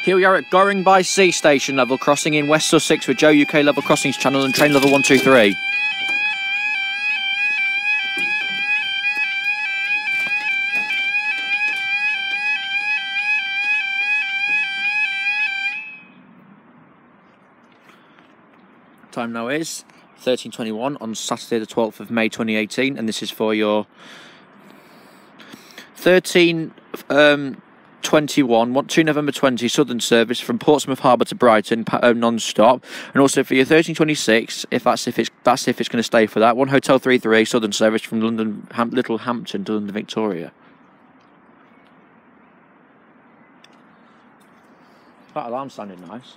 Here we are at Goring-By-Sea station level, crossing in West Sussex with Joe UK level crossings channel and train level 123. Time now is 13:21 on Saturday the 12th of May 2018, and this is for your 13:21 2 November 20 Southern service from Portsmouth Harbour to Brighton non-stop, and also for your 13:26 if it's going to stay for that, 1 Hotel 33 Southern service from London Littlehampton to London Victoria. That alarm's sounding nice.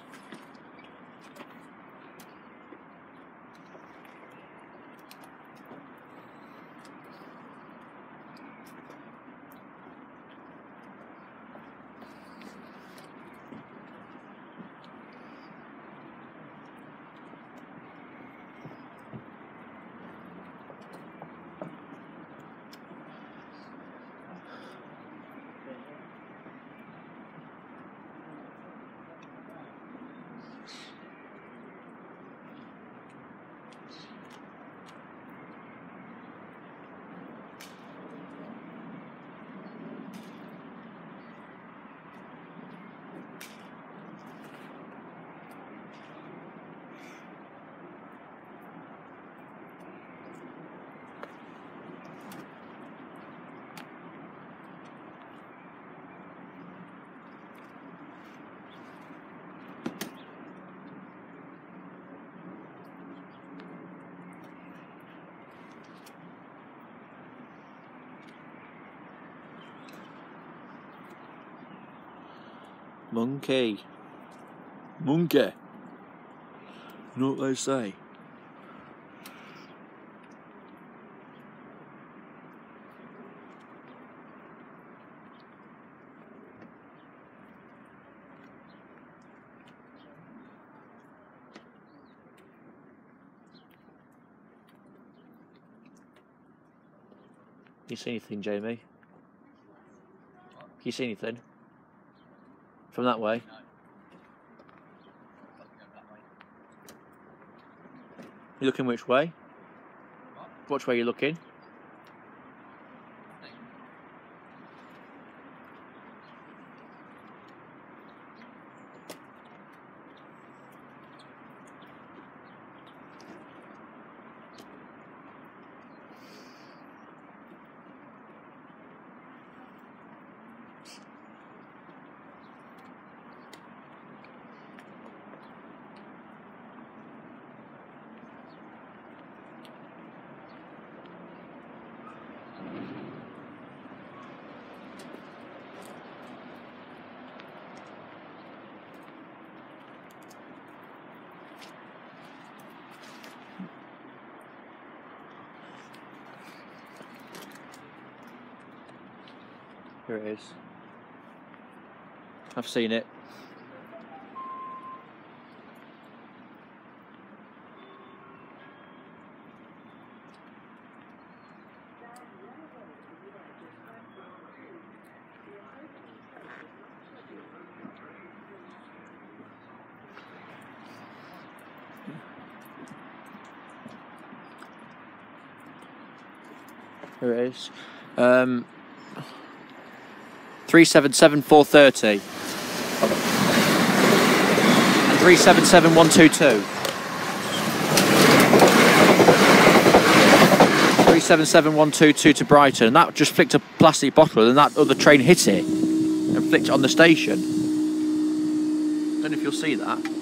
Monkey. You know what they say? You see anything, Jamie? You see anything? From that way? No. You looking which way? What? Which way are you looking? Here it is. I've seen it. Here it is. 377-430 and 377-122. 377-122 to Brighton, and that just flicked a plastic bottle, and that other train hit it and flicked it on the station. I don't know if you'll see that.